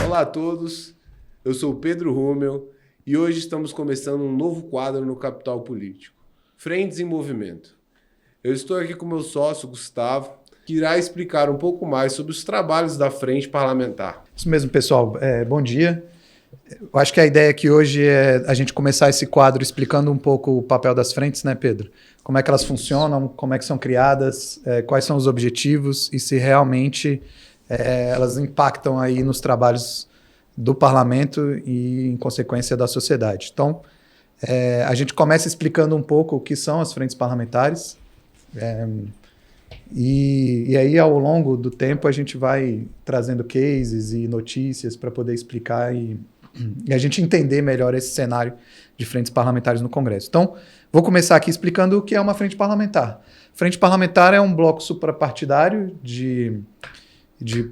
Olá a todos, eu sou o Pedro Rummel e hoje estamos começando um novo quadro no Capital Político, Frentes em Movimento. Eu estou aqui com meu sócio, Gustavo, que irá explicar um pouco mais sobre os trabalhos da Frente Parlamentar. Isso mesmo, pessoal. Bom dia. Eu acho que a ideia aqui hoje é a gente começar esse quadro explicando um pouco o papel das frentes, né, Pedro? Como é que elas funcionam, como é que são criadas, quais são os objetivos e se realmente elas impactam aí nos trabalhos do parlamento e, em consequência, da sociedade. Então, a gente começa explicando um pouco o que são as frentes parlamentares e aí, ao longo do tempo, a gente vai trazendo cases e notícias para poder explicar e a gente entender melhor esse cenário de frentes parlamentares no Congresso. Então, vou começar aqui explicando o que é uma frente parlamentar. Frente parlamentar é um bloco suprapartidário de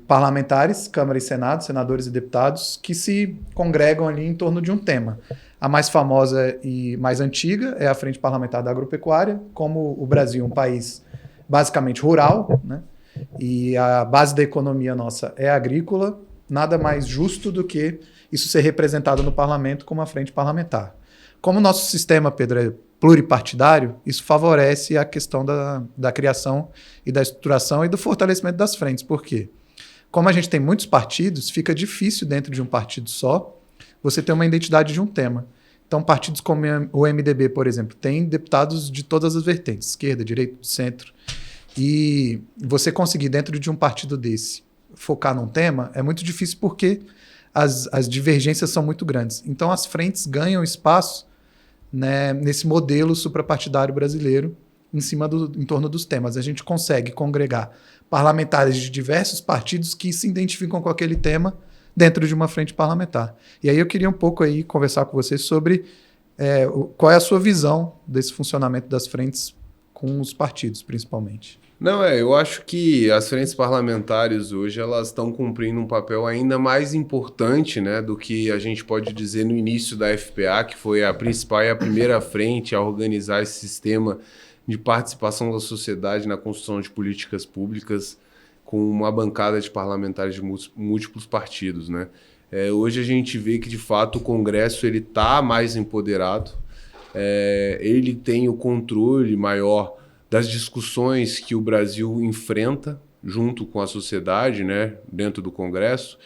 parlamentares, Câmara e Senado, senadores e deputados, que se congregam ali em torno de um tema. A mais famosa e mais antiga é a Frente Parlamentar da Agropecuária. Como o Brasil é um país basicamente rural, né, e a base da economia nossa é agrícola, nada mais justo do que isso ser representado no parlamento como uma frente parlamentar. Como o nosso sistema, Pedro, é pluripartidário, isso favorece a questão da criação e da estruturação e do fortalecimento das frentes. Por quê? Como a gente tem muitos partidos, fica difícil dentro de um partido só você ter uma identidade de um tema. Então, partidos como o MDB, por exemplo, tem deputados de todas as vertentes, esquerda, direita, centro. E você conseguir, dentro de um partido desse, focar num tema, é muito difícil porque as divergências são muito grandes. Então, as frentes ganham espaço, né, nesse modelo suprapartidário brasileiro em torno dos temas. A gente consegue congregar parlamentares de diversos partidos que se identificam com aquele tema dentro de uma frente parlamentar. E aí eu queria um pouco aí conversar com vocês sobre qual é a sua visão desse funcionamento das frentes com os partidos, principalmente. Eu acho que as frentes parlamentares hoje elas estão cumprindo um papel ainda mais importante, né, do que a gente pode dizer no início da FPA, que foi a principal e a primeira frente a organizar esse sistema de participação da sociedade na construção de políticas públicas com uma bancada de parlamentares de múltiplos partidos, né? Hoje a gente vê que, de fato, o Congresso está mais empoderado, ele tem o controle maior das discussões que o Brasil enfrenta junto com a sociedade, né, dentro do Congresso,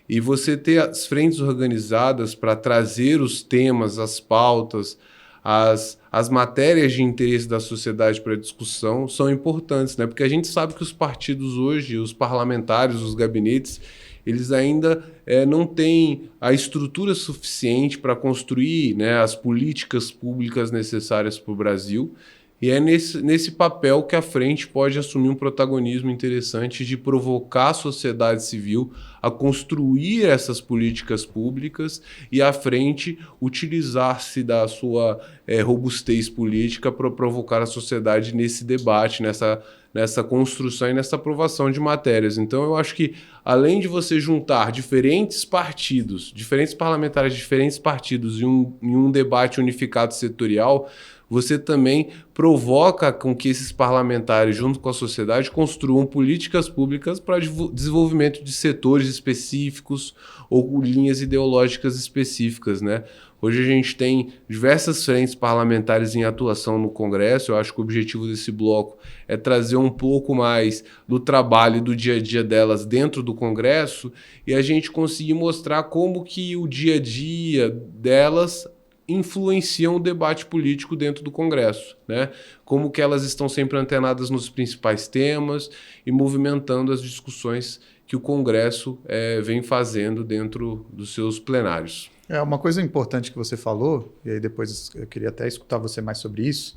e você ter as frentes organizadas para trazer os temas, as pautas, as matérias de interesse da sociedade para discussão são importantes, né? Porque a gente sabe que os partidos hoje, os parlamentares, os gabinetes, eles ainda não têm a estrutura suficiente para construir, né, as políticas públicas necessárias para o Brasil. E é nesse papel que a frente pode assumir um protagonismo interessante de provocar a sociedade civil a construir essas políticas públicas e a frente utilizar-se da sua robustez política para provocar a sociedade nesse debate, nessa construção e nessa aprovação de matérias. Então, eu acho que, além de você juntar diferentes partidos, diferentes parlamentares de diferentes partidos em um debate unificado setorial, você também provoca com que esses parlamentares, junto com a sociedade, construam políticas públicas para desenvolvimento de setores específicos ou linhas ideológicas específicas, né? Hoje a gente tem diversas frentes parlamentares em atuação no Congresso. Eu acho que o objetivo desse bloco é trazer um pouco mais do trabalho e do dia a dia delas dentro do Congresso e a gente conseguir mostrar como que o dia a dia delas influenciam o debate político dentro do Congresso, né? Como que elas estão sempre antenadas nos principais temas e movimentando as discussões que o Congresso vem fazendo dentro dos seus plenários. Uma coisa importante que você falou, e aí depois eu queria até escutar você mais sobre isso,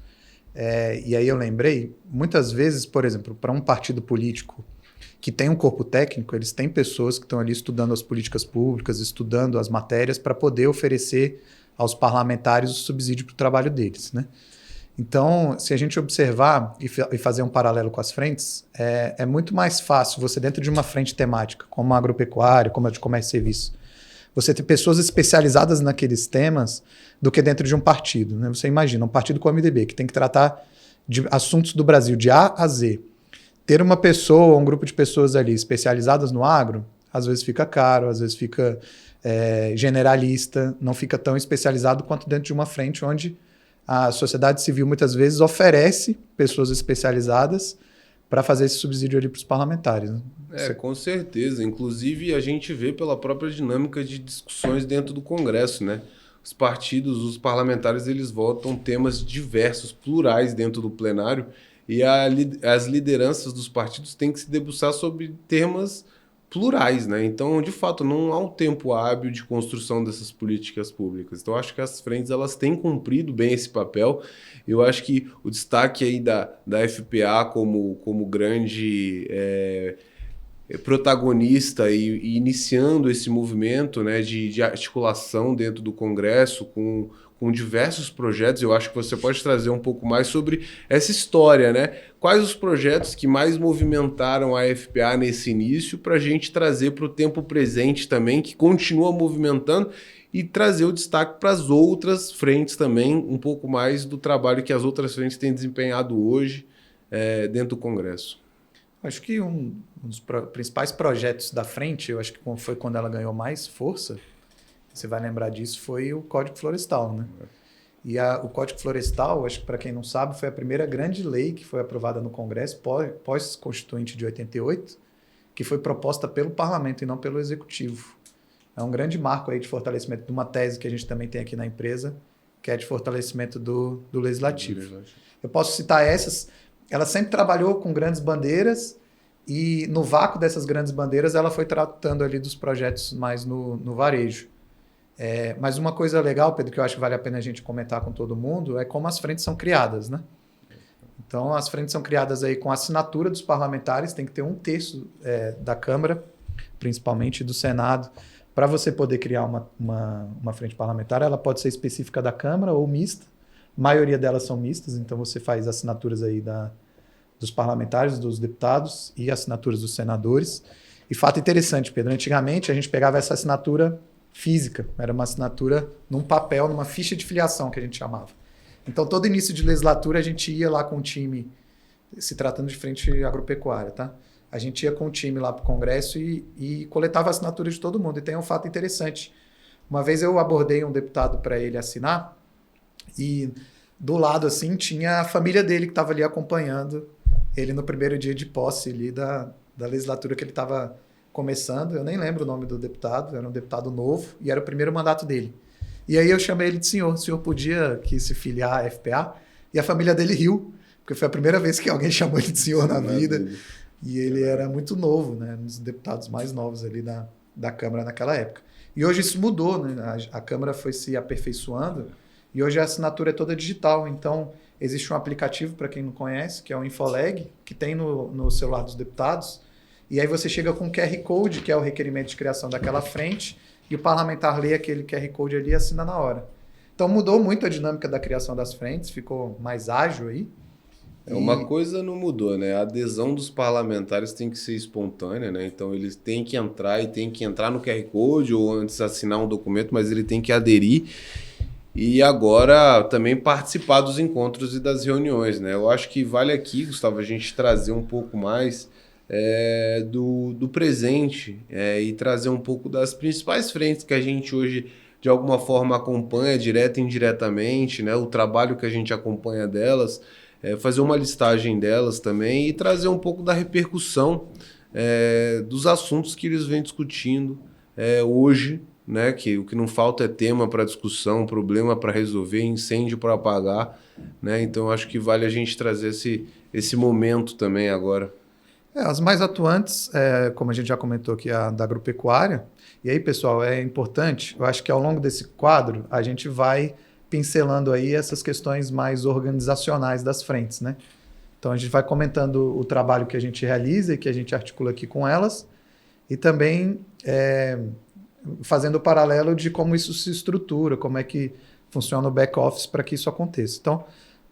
e aí eu lembrei, muitas vezes, por exemplo, para um partido político que tem um corpo técnico, eles têm pessoas que estão ali estudando as políticas públicas, estudando as matérias para poder oferecer aos parlamentares o subsídio para o trabalho deles, né? Então, se a gente observar e fazer um paralelo com as frentes, é muito mais fácil você, dentro de uma frente temática, como a agropecuária, como a de comércio e serviço, você ter pessoas especializadas naqueles temas do que dentro de um partido, né? Você imagina, um partido como o MDB, que tem que tratar de assuntos do Brasil de A a Z, ter uma pessoa, um grupo de pessoas ali especializadas no agro, às vezes fica caro, às vezes fica generalista, não fica tão especializado quanto dentro de uma frente onde a sociedade civil muitas vezes oferece pessoas especializadas para fazer esse subsídio ali para os parlamentares. Né? Com certeza. Inclusive, a gente vê pela própria dinâmica de discussões dentro do Congresso, né? Os partidos, os parlamentares, eles votam temas diversos, plurais dentro do plenário, e as lideranças dos partidos têm que se debruçar sobre temas plurais, né? Então, de fato, não há um tempo hábil de construção dessas políticas públicas. Então, acho que as frentes elas têm cumprido bem esse papel. Eu acho que o destaque aí da FPA como grande protagonista e iniciando esse movimento, né, de articulação dentro do Congresso com diversos projetos. Eu acho que você pode trazer um pouco mais sobre essa história, né? Quais os projetos que mais movimentaram a FPA nesse início para a gente trazer para o tempo presente também, que continua movimentando, e trazer o destaque para as outras frentes também, um pouco mais do trabalho que as outras frentes têm desempenhado hoje dentro do Congresso. Acho que um dos principais projetos da frente, eu acho que foi quando ela ganhou mais força, você vai lembrar disso, foi o Código Florestal, né? E o Código Florestal, acho que para quem não sabe, foi a primeira grande lei que foi aprovada no Congresso pós-constituinte de 88, que foi proposta pelo Parlamento e não pelo Executivo. É um grande marco aí de fortalecimento de uma tese que a gente também tem aqui na empresa, que é de fortalecimento do Legislativo. Eu posso citar essas. Ela sempre trabalhou com grandes bandeiras e no vácuo dessas grandes bandeiras ela foi tratando ali dos projetos mais no varejo. Mas uma coisa legal, Pedro, que eu acho que vale a pena a gente comentar com todo mundo, é como as frentes são criadas, né? Então, as frentes são criadas aí com a assinatura dos parlamentares, tem que ter 1/3 da Câmara, principalmente do Senado, para você poder criar uma frente parlamentar. Ela pode ser específica da Câmara ou mista. A maioria delas são mistas, então você faz assinaturas aí dos parlamentares, dos deputados e assinaturas dos senadores. E fato interessante, Pedro, antigamente a gente pegava essa assinatura física, era uma assinatura num papel, numa ficha de filiação que a gente chamava. Então, todo início de legislatura a gente ia lá com o time, se tratando de frente agropecuária, tá? A gente ia com o time lá para o Congresso e coletava assinaturas de todo mundo. E tem um fato interessante. Uma vez eu abordei um deputado para ele assinar e do lado assim tinha a família dele que estava ali acompanhando ele no primeiro dia de posse ali da legislatura que ele estava começando. Eu nem lembro o nome do deputado, era um deputado novo e era o primeiro mandato dele. E aí eu chamei ele de senhor. O senhor podia aqui se filiar à FPA? E a família dele riu, porque foi a primeira vez que alguém chamou ele de senhor na vida. E ele era muito novo, né? Um dos deputados mais novos ali da Câmara naquela época. E hoje isso mudou, né? A Câmara foi se aperfeiçoando e hoje a assinatura é toda digital. Então, existe um aplicativo, para quem não conhece, que é o Infoleg, que tem no celular dos deputados. E aí você chega com o QR Code, que é o requerimento de criação daquela frente, e o parlamentar lê aquele QR Code ali e assina na hora. Então mudou muito a dinâmica da criação das frentes, ficou mais ágil aí. Uma coisa não mudou, né? A adesão dos parlamentares tem que ser espontânea, né? Então eles têm que entrar no QR Code ou antes assinar um documento, mas ele tem que aderir e agora também participar dos encontros e das reuniões, né? Eu acho que vale aqui, Gustavo, a gente trazer um pouco mais do presente e trazer um pouco das principais frentes que a gente hoje, de alguma forma, acompanha direta e indiretamente, né? O trabalho que a gente acompanha delas, fazer uma listagem delas também e trazer um pouco da repercussão dos assuntos que eles vêm discutindo hoje, né? Que o que não falta é tema para discussão, problema para resolver, incêndio para apagar, né? Então acho que vale a gente trazer esse momento também agora. As mais atuantes, como a gente já comentou aqui, a da agropecuária. E aí, pessoal, é importante, eu acho que ao longo desse quadro, a gente vai pincelando aí essas questões mais organizacionais das frentes, né? Então, a gente vai comentando o trabalho que a gente realiza e que a gente articula aqui com elas e também fazendo o paralelo de como isso se estrutura, como é que funciona o back-office para que isso aconteça. Então,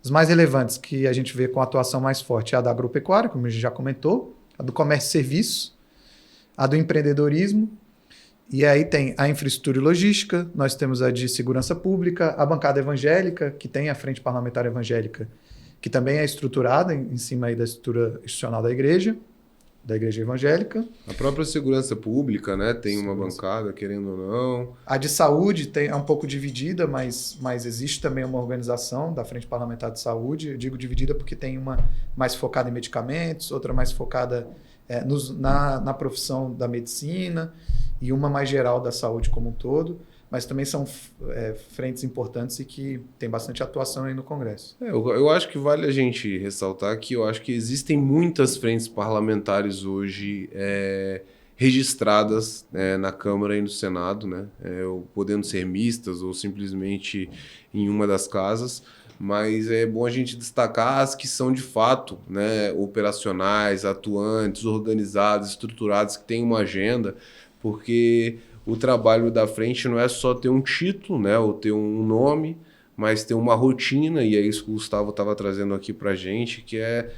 os mais relevantes que a gente vê com a atuação mais forte é a da agropecuária, como a gente já comentou, a do comércio e serviço, a do empreendedorismo, e aí tem a infraestrutura e logística, nós temos a de segurança pública, a bancada evangélica, que tem a Frente Parlamentar Evangélica, que também é estruturada em cima aí da estrutura institucional da igreja evangélica. A própria segurança pública, né, tem uma bancada, querendo ou não. A de saúde é um pouco dividida, mas existe também uma organização da Frente Parlamentar de Saúde. Eu digo dividida porque tem uma mais focada em medicamentos, outra mais focada na profissão da medicina e uma mais geral da saúde como um todo. Mas também são frentes importantes e que tem bastante atuação aí no Congresso. Eu acho que vale a gente ressaltar que eu acho que existem muitas frentes parlamentares hoje registradas na Câmara e no Senado, né? Podendo ser mistas ou simplesmente em uma das casas, mas é bom a gente destacar as que são de fato, né, operacionais, atuantes, organizadas, estruturadas, que têm uma agenda, porque o trabalho da frente não é só ter um título, né, ou ter um nome, mas ter uma rotina, e é isso que o Gustavo estava trazendo aqui para a gente, que é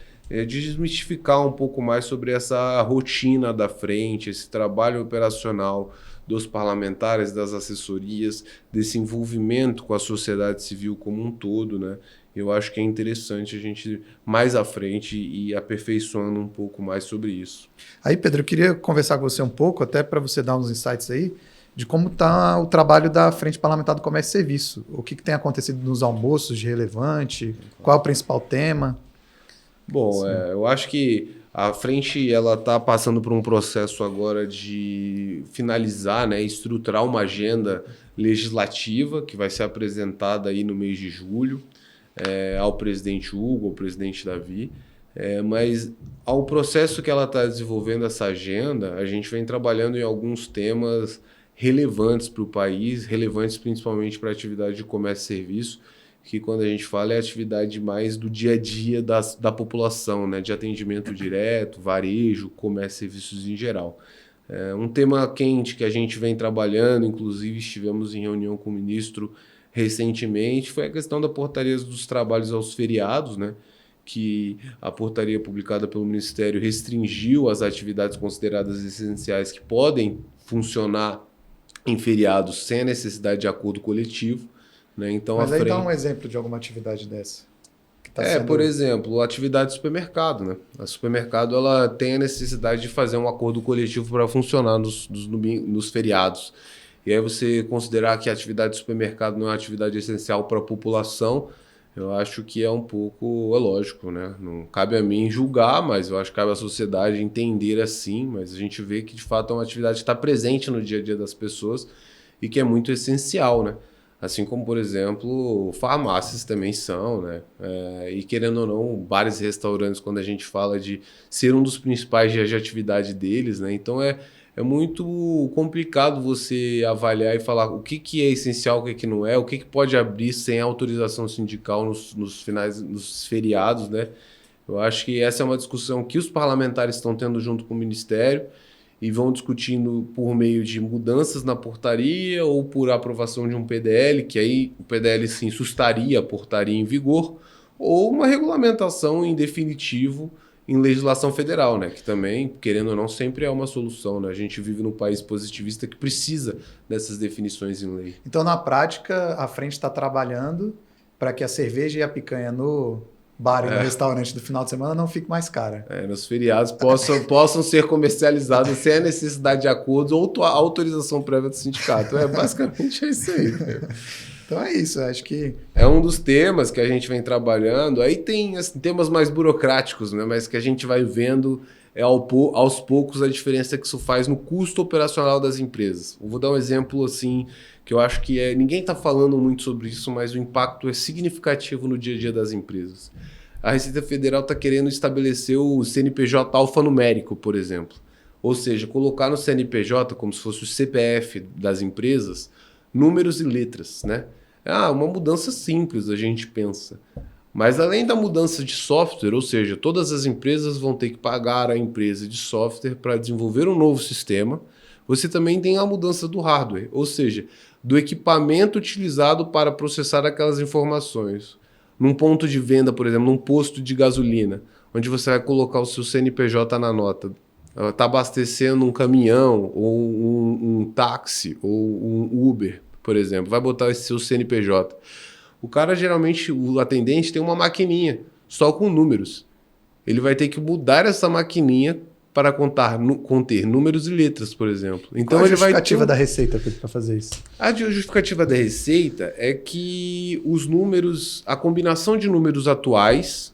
desmistificar um pouco mais sobre essa rotina da frente, esse trabalho operacional dos parlamentares, das assessorias, desse envolvimento com a sociedade civil como um todo, né? Eu acho que é interessante a gente mais à frente ir aperfeiçoando um pouco mais sobre isso. Aí, Pedro, eu queria conversar com você um pouco, até para você dar uns insights aí, de como está o trabalho da Frente Parlamentar do Comércio e Serviço. O que tem acontecido nos almoços de relevante? Qual é o principal tema? Bom, eu acho que a frente ela está passando por um processo agora de finalizar, né, estruturar uma agenda legislativa que vai ser apresentada aí no mês de julho ao presidente Hugo, ao presidente Davi. Mas ao processo que ela está desenvolvendo essa agenda, a gente vem trabalhando em alguns temas relevantes para o país, relevantes principalmente para a atividade de comércio e serviço, que quando a gente fala é a atividade mais do dia a dia da população, né? De atendimento direto, varejo, comércio e serviços em geral. Um tema quente que a gente vem trabalhando, inclusive estivemos em reunião com o ministro recentemente, foi a questão da portaria dos trabalhos aos feriados, né? Que a portaria publicada pelo Ministério restringiu as atividades consideradas essenciais que podem funcionar em feriados sem a necessidade de acordo coletivo. Né? Então, mas aí dá um exemplo de alguma atividade dessa. Que tá sendo... Por exemplo, a atividade de supermercado. Né? A supermercado ela tem a necessidade de fazer um acordo coletivo para funcionar nos feriados. E aí você considerar que a atividade de supermercado não é uma atividade essencial para a população, eu acho que é um pouco lógico, né? Não cabe a mim julgar, mas eu acho que cabe à sociedade entender assim, mas a gente vê que de fato é uma atividade que está presente no dia a dia das pessoas e que é muito essencial, né? Assim como, por exemplo, farmácias também são, né? E querendo ou não, bares e restaurantes, quando a gente fala de ser um dos principais dias de atividade deles, né? Então é muito complicado você avaliar e falar o que é essencial, o que não é, o que pode abrir sem autorização sindical nos feriados, né? Eu acho que essa é uma discussão que os parlamentares estão tendo junto com o Ministério e vão discutindo por meio de mudanças na portaria ou por aprovação de um PDL, que aí o PDL sim sustaria a portaria em vigor, ou uma regulamentação em definitivo em legislação federal, né? Que também, querendo ou não, sempre é uma solução, né? A gente vive num país positivista que precisa dessas definições em lei. Então, na prática, a frente está trabalhando para que a cerveja e a picanha no bar e no restaurante do final de semana não fique mais cara. Nos feriados possam ser comercializados sem a necessidade de acordos ou autorização prévia do sindicato. Basicamente é isso aí. Então é isso, acho que... É um dos temas que a gente vem trabalhando. Aí tem assim, temas mais burocráticos, né? Mas que a gente vai vendo aos poucos a diferença que isso faz no custo operacional das empresas. Eu vou dar um exemplo assim, que eu acho que ninguém está falando muito sobre isso, mas o impacto é significativo no dia a dia das empresas. A Receita Federal está querendo estabelecer o CNPJ alfanumérico, por exemplo. Ou seja, colocar no CNPJ, como se fosse o CPF das empresas, números e letras, né? Uma mudança simples, a gente pensa. Mas além da mudança de software, ou seja, todas as empresas vão ter que pagar a empresa de software para desenvolver um novo sistema, você também tem a mudança do hardware, ou seja, do equipamento utilizado para processar aquelas informações. Num ponto de venda, por exemplo, num posto de gasolina, onde você vai colocar o seu CNPJ na nota, está abastecendo um caminhão, ou um táxi, ou um Uber, por exemplo, vai botar esse seu CNPJ. O cara, geralmente, o atendente tem uma maquininha só com números. Ele vai ter que mudar essa maquininha para conter números e letras, por exemplo. Então, qual a ele vai justificativa da Receita para fazer isso? A justificativa da Receita é que os números, a combinação de números atuais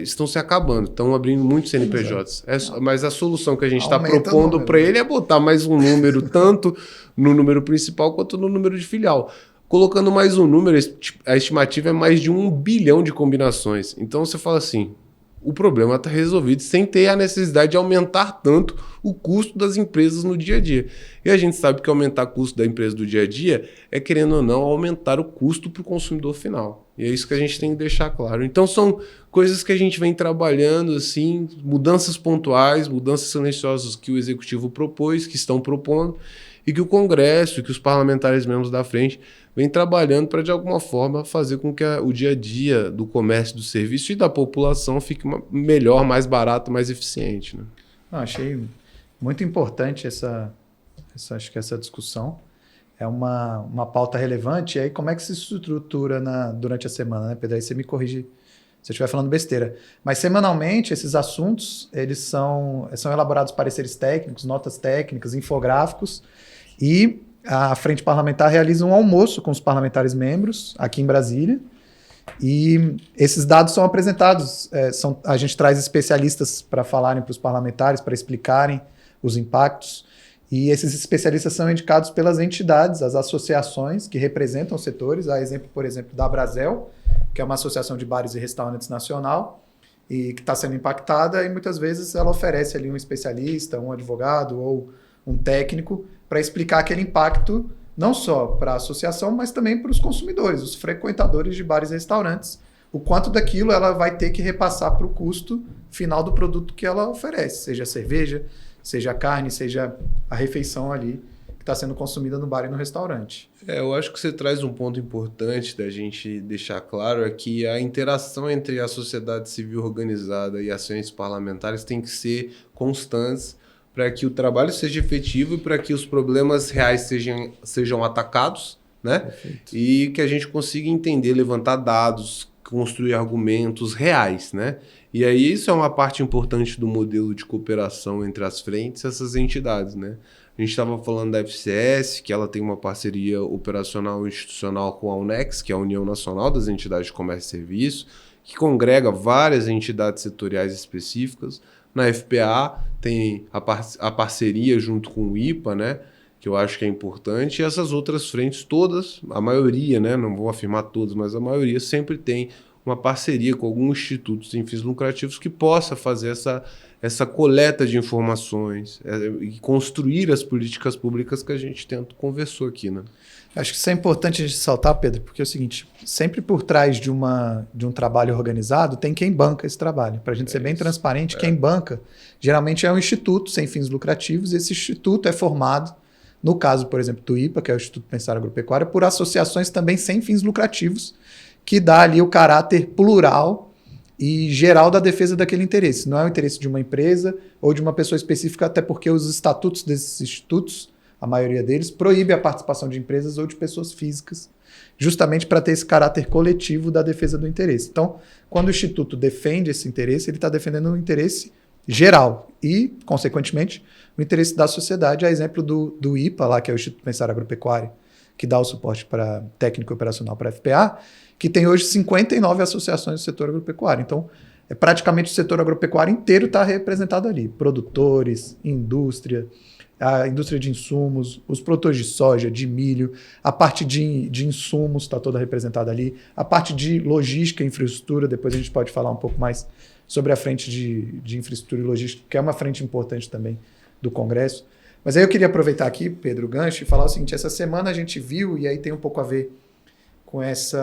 estão se acabando, estão abrindo muitos CNPJs. Mas a solução que a gente está propondo para ele é botar mais um número, tanto no número principal quanto no número de filial. Colocando mais um número, a estimativa é mais de 1 bilhão de combinações. Então você fala assim, o problema está resolvido sem ter a necessidade de aumentar tanto o custo das empresas no dia a dia. E a gente sabe que aumentar o custo da empresa do dia a dia é, querendo ou não, aumentar o custo para o consumidor final. E é isso que a gente tem que deixar claro. Então são coisas que a gente vem trabalhando, assim, mudanças pontuais, mudanças silenciosas que o Executivo propôs, que estão propondo, e que o Congresso, que os parlamentares membros da frente vem trabalhando para, de alguma forma, fazer com que o dia a dia do comércio, do serviço e da população fique melhor, mais barato, mais eficiente. Né? Achei muito importante acho que essa discussão. É uma pauta relevante. E aí, como é que se estrutura durante a semana, né, Pedro? Aí você me corrige se eu estiver falando besteira. Mas, semanalmente, esses assuntos eles são elaborados pareceres técnicos, notas técnicas, infográficos, e a Frente Parlamentar realiza um almoço com os parlamentares membros aqui em Brasília, e esses dados são apresentados. A gente traz especialistas para falarem para os parlamentares, para explicarem os impactos, e esses especialistas são indicados pelas entidades, as associações que representam os setores, a exemplo, por exemplo, da Brasel, que é uma associação de bares e restaurantes nacional, e que está sendo impactada, e muitas vezes ela oferece ali um especialista, um advogado ou um técnico para explicar aquele impacto não só para a associação, mas também para os consumidores, os frequentadores de bares e restaurantes, o quanto daquilo ela vai ter que repassar para o custo final do produto que ela oferece, seja a cerveja, seja a carne, seja a refeição ali que está sendo consumida no bar e no restaurante. Eu acho que você traz um ponto importante da gente deixar claro, é que a interação entre a sociedade civil organizada e as frentes parlamentares tem que ser constantes para que o trabalho seja efetivo e para que os problemas reais sejam atacados, né? Perfeito. E que a gente consiga entender, levantar dados, construir argumentos reais, né? E aí isso é uma parte importante do modelo de cooperação entre as frentes e essas entidades, né? A gente estava falando da FCS, que ela tem uma parceria operacional e institucional com a UNEX, que é a União Nacional das Entidades de Comércio e Serviço, que congrega várias entidades setoriais específicas. Na FPA tem a parceria junto com o IPA, né? Que eu acho que é importante, e essas outras frentes todas, a maioria, né? Não vou afirmar todas, mas a maioria sempre tem uma parceria com alguns institutos sem fins lucrativos que possa fazer essa coleta de informações e construir as políticas públicas que a gente conversou aqui, né? Acho que isso é importante a gente ressaltar, Pedro, porque é o seguinte, sempre por trás de um trabalho organizado tem quem banca esse trabalho. Para a gente ser bem transparente, quem banca geralmente é um instituto sem fins lucrativos, e esse instituto é formado, no caso, por exemplo, do IPA, que é o Instituto Pensar Agropecuária, por associações também sem fins lucrativos, que dá ali o caráter plural e geral da defesa daquele interesse. Não é o interesse de uma empresa ou de uma pessoa específica, até porque os estatutos desses institutos, a maioria deles, proíbe a participação de empresas ou de pessoas físicas, justamente para ter esse caráter coletivo da defesa do interesse. Então, quando o Instituto defende esse interesse, ele está defendendo o interesse geral e, consequentemente, o interesse da sociedade, a exemplo do IPA, lá, que é o Instituto Pensar Agropecuária, que dá o suporte para técnico e operacional para a FPA, que tem hoje 59 associações do setor agropecuário. Então, praticamente o setor agropecuário inteiro está representado ali. Produtores, indústria, a indústria de insumos, os produtores de soja, de milho, a parte de insumos está toda representada ali, a parte de logística e infraestrutura, depois a gente pode falar um pouco mais sobre a frente de infraestrutura e logística, que é uma frente importante também do Congresso. Mas aí eu queria aproveitar aqui, Pedro, o gancho, e falar o seguinte, essa semana a gente viu, e aí tem um pouco a ver com esse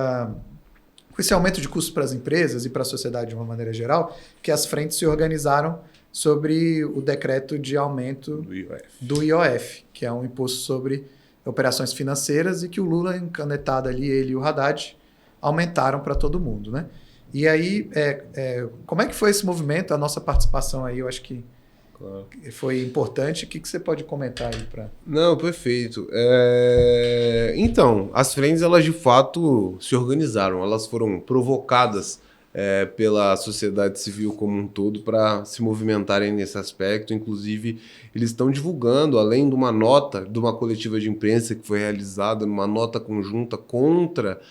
aumento de custos para as empresas e para a sociedade de uma maneira geral, que as frentes se organizaram sobre o decreto de aumento do IOF, que é um imposto sobre operações financeiras, e que o Lula, encanetado ali, ele e o Haddad, aumentaram para todo mundo, né? E aí, como é que foi esse movimento, a nossa participação aí? Eu acho que foi importante. O que você pode comentar aí para... Não, perfeito. Então, as frentes, elas de fato se organizaram, elas foram provocadas pela sociedade civil como um todo para se movimentarem nesse aspecto. Inclusive, eles estão divulgando, além de uma nota, de uma coletiva de imprensa que foi realizada, numa nota conjunta contra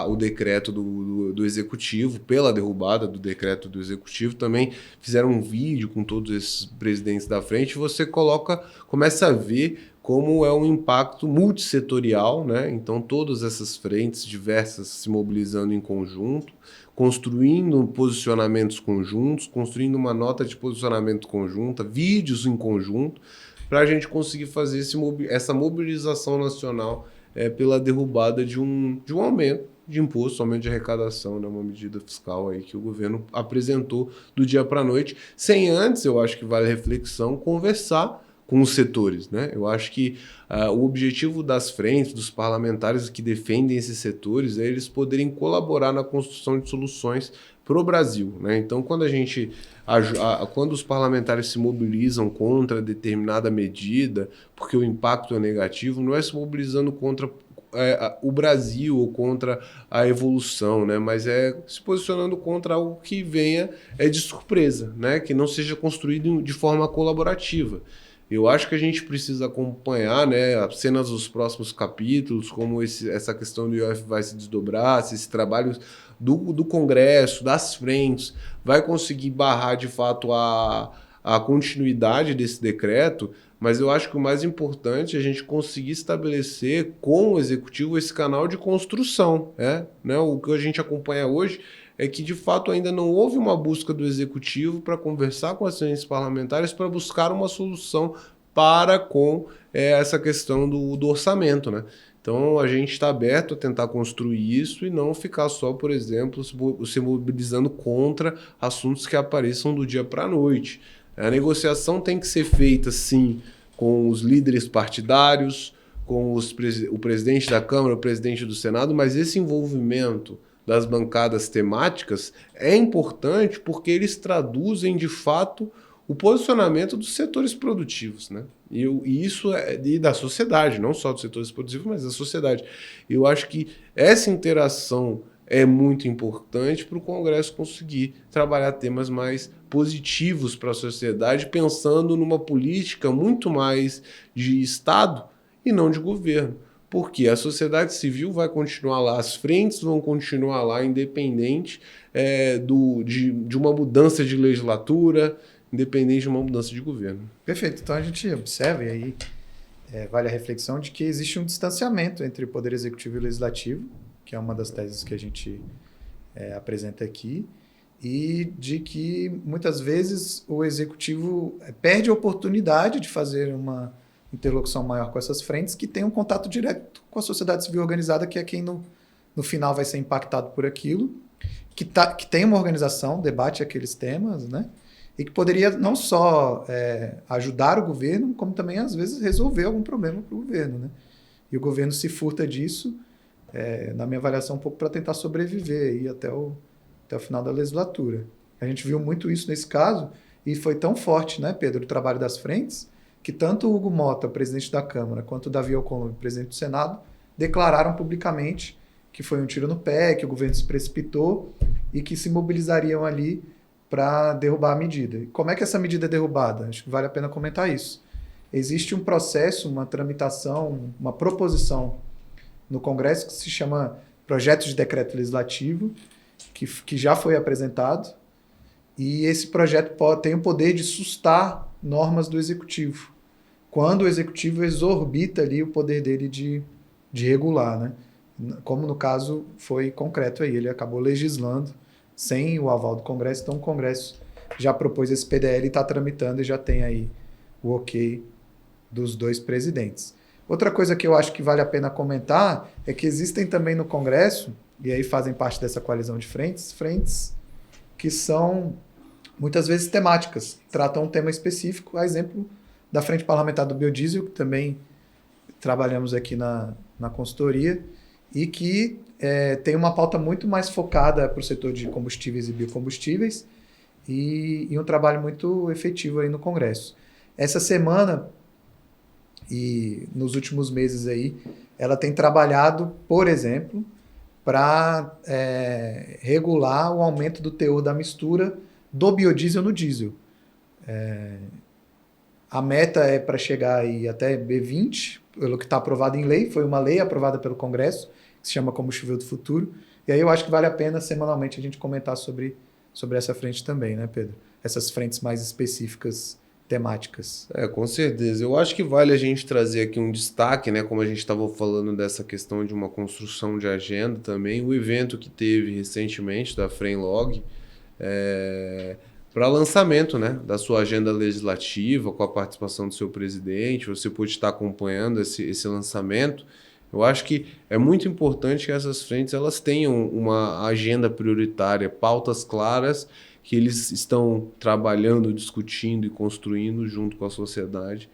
o decreto do Executivo, pela derrubada do decreto do Executivo, também fizeram um vídeo com todos esses presidentes da frente, e você começa a ver como é um impacto multissetorial, né? Então, todas essas frentes diversas se mobilizando em conjunto, construindo posicionamentos conjuntos, construindo uma nota de posicionamento conjunta, vídeos em conjunto, para a gente conseguir fazer essa mobilização nacional pela derrubada de um aumento de imposto, aumento de arrecadação, né? Uma medida fiscal aí que o governo apresentou do dia para a noite, sem antes, eu acho que vale a reflexão, conversar com os setores, né? Eu acho que o objetivo das frentes, dos parlamentares que defendem esses setores, é eles poderem colaborar na construção de soluções para o Brasil, né? Então, quando os parlamentares se mobilizam contra determinada medida, porque o impacto é negativo, não é se mobilizando contra o Brasil ou contra a evolução, né? Mas é se posicionando contra algo que venha de surpresa, né? Que não seja construído de forma colaborativa. Eu acho que a gente precisa acompanhar, né, as cenas dos próximos capítulos, como essa questão do IOF vai se desdobrar, se esse trabalho do Congresso, das frentes, vai conseguir barrar de fato a continuidade desse decreto, mas eu acho que o mais importante é a gente conseguir estabelecer com o Executivo esse canal de construção. Né? O que a gente acompanha hoje é que, de fato, ainda não houve uma busca do Executivo para conversar com as frentes parlamentares para buscar uma solução com essa questão do orçamento, né? Então, a gente está aberto a tentar construir isso e não ficar só, por exemplo, se mobilizando contra assuntos que apareçam do dia para a noite. A negociação tem que ser feita, sim, com os líderes partidários, com o presidente da Câmara, o presidente do Senado, mas esse envolvimento das bancadas temáticas é importante porque eles traduzem, de fato, o posicionamento dos setores produtivos, né? E isso e da sociedade, não só dos setores produtivos, mas da sociedade. Eu acho que essa interação é muito importante para o Congresso conseguir trabalhar temas mais positivos para a sociedade, pensando numa política muito mais de Estado e não de governo. Porque a sociedade civil vai continuar lá, as frentes vão continuar lá, independente de uma mudança de legislatura, independente de uma mudança de governo. Perfeito. Então a gente observa, e aí vale a reflexão, de que existe um distanciamento entre o Poder Executivo e o Legislativo, que é uma das teses que a gente apresenta aqui, e de que muitas vezes o Executivo perde a oportunidade de fazer uma interlocução maior com essas frentes, que tem um contato direto com a sociedade civil organizada, que é quem no final vai ser impactado por aquilo, que tem uma organização, debate aqueles temas, né? E que poderia não só ajudar o governo, como também, às vezes, resolver algum problema para o governo, né? E o governo se furta disso, na minha avaliação, um pouco para tentar sobreviver aí até o final da legislatura. A gente viu muito isso nesse caso, e foi tão forte, né, Pedro, o trabalho das frentes, que tanto o Hugo Mota, presidente da Câmara, quanto o Davi Alcolumbre, presidente do Senado, declararam publicamente que foi um tiro no pé, que o governo se precipitou e que se mobilizariam ali para derrubar a medida. E como é que essa medida é derrubada? Acho que vale a pena comentar isso. Existe um processo, uma tramitação, uma proposição no Congresso que se chama Projeto de Decreto Legislativo, que já foi apresentado, e esse projeto tem o poder de sustar normas do Executivo, quando o Executivo exorbita ali o poder dele de regular, né? Como no caso foi concreto aí, ele acabou legislando sem o aval do Congresso, então o Congresso já propôs esse PDL e está tramitando e já tem aí o ok dos dois presidentes. Outra coisa que eu acho que vale a pena comentar é que existem também no Congresso, e aí fazem parte dessa coalizão de frentes que são muitas vezes temáticas, tratam um tema específico, a exemplo da Frente Parlamentar do Biodiesel, que também trabalhamos aqui na consultoria, e que tem uma pauta muito mais focada para o setor de combustíveis e biocombustíveis, e um trabalho muito efetivo aí no Congresso. Essa semana, e nos últimos meses aí, ela tem trabalhado, por exemplo, para regular o aumento do teor da mistura do biodiesel no diesel. A meta é para chegar aí até B20, pelo que está aprovado em lei, foi uma lei aprovada pelo Congresso, que se chama Combustível do Futuro, e aí eu acho que vale a pena semanalmente a gente comentar sobre essa frente também, né, Pedro? Essas frentes mais específicas, temáticas. Com certeza. Eu acho que vale a gente trazer aqui um destaque, né? Como a gente estava falando dessa questão de uma construção de agenda também, o evento que teve recentemente da Frenlog, para lançamento, né, da sua agenda legislativa, com a participação do seu presidente, você pode estar acompanhando esse lançamento. Eu acho que é muito importante que essas frentes elas tenham uma agenda prioritária, pautas claras, que eles estão trabalhando, discutindo e construindo junto com a sociedade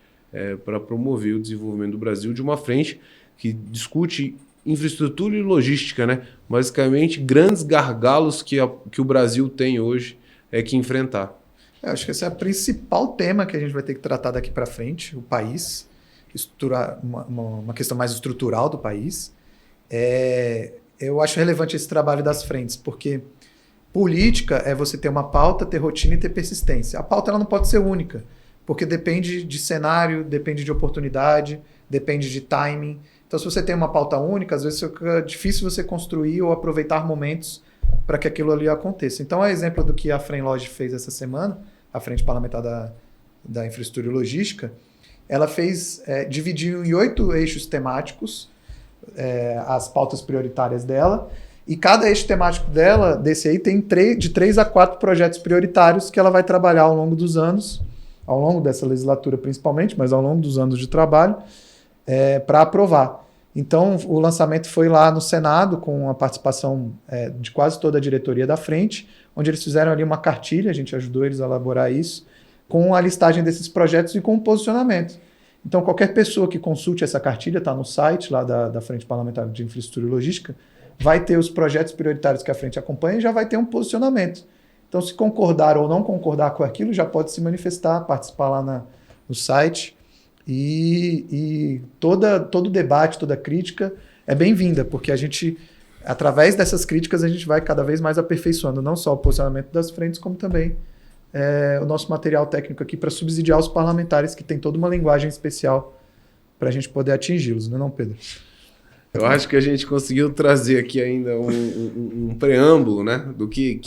para promover o desenvolvimento do Brasil de uma frente que discute infraestrutura e logística, né? Basicamente, grandes gargalos que o Brasil tem hoje que enfrentar. Eu acho que esse é o principal tema que a gente vai ter que tratar daqui para frente, o país, uma questão mais estrutural do país. Eu acho relevante esse trabalho das frentes, porque política é você ter uma pauta, ter rotina e ter persistência. A pauta ela não pode ser única, porque depende de cenário, depende de oportunidade, depende de timing. Então, se você tem uma pauta única, às vezes fica difícil você construir ou aproveitar momentos para que aquilo ali aconteça. Então, é exemplo do que a Frenlog fez essa semana, a Frente Parlamentar da Infraestrutura e Logística. Ela dividiu em 8 eixos temáticos as pautas prioritárias dela, e cada eixo temático desse aí, tem de 3 a 4 projetos prioritários que ela vai trabalhar ao longo dos anos, ao longo dessa legislatura principalmente, mas ao longo dos anos de trabalho, para aprovar. Então, o lançamento foi lá no Senado, com a participação de quase toda a diretoria da frente, onde eles fizeram ali uma cartilha, a gente ajudou eles a elaborar isso, com a listagem desses projetos e com o posicionamento. Então, qualquer pessoa que consulte essa cartilha, está no site lá da Frente Parlamentar de Infraestrutura e Logística, vai ter os projetos prioritários que a frente acompanha e já vai ter um posicionamento. Então, se concordar ou não concordar com aquilo, já pode se manifestar, participar lá no site. E todo debate, toda crítica é bem-vinda, porque a gente, através dessas críticas, a gente vai cada vez mais aperfeiçoando não só o posicionamento das frentes, como também o nosso material técnico aqui para subsidiar os parlamentares, que tem toda uma linguagem especial para a gente poder atingi-los, não é, Pedro? Eu acho que a gente conseguiu trazer aqui ainda um preâmbulo, né, do que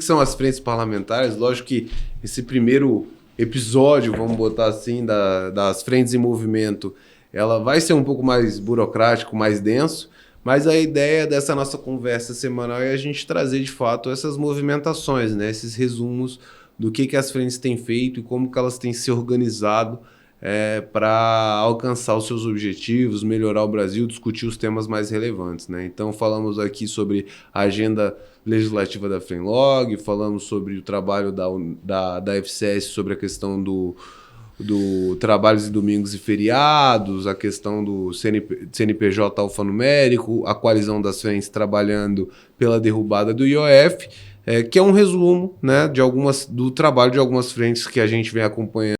são as frentes parlamentares. Lógico que esse primeiro episódio, vamos botar assim, das frentes em movimento, ela vai ser um pouco mais burocrático, mais denso, mas a ideia dessa nossa conversa semanal é a gente trazer de fato essas movimentações, né, esses resumos do que as frentes têm feito e como que elas têm se organizado para alcançar os seus objetivos, melhorar o Brasil, discutir os temas mais relevantes, né? Então falamos aqui sobre a agenda legislativa da Frenlog, falamos sobre o trabalho da FCS, sobre a questão do trabalhos em domingos e feriados, a questão do CNPJ alfanumérico, a coalizão das frentes trabalhando pela derrubada do IOF, que é um resumo, né, do trabalho de algumas frentes que a gente vem acompanhando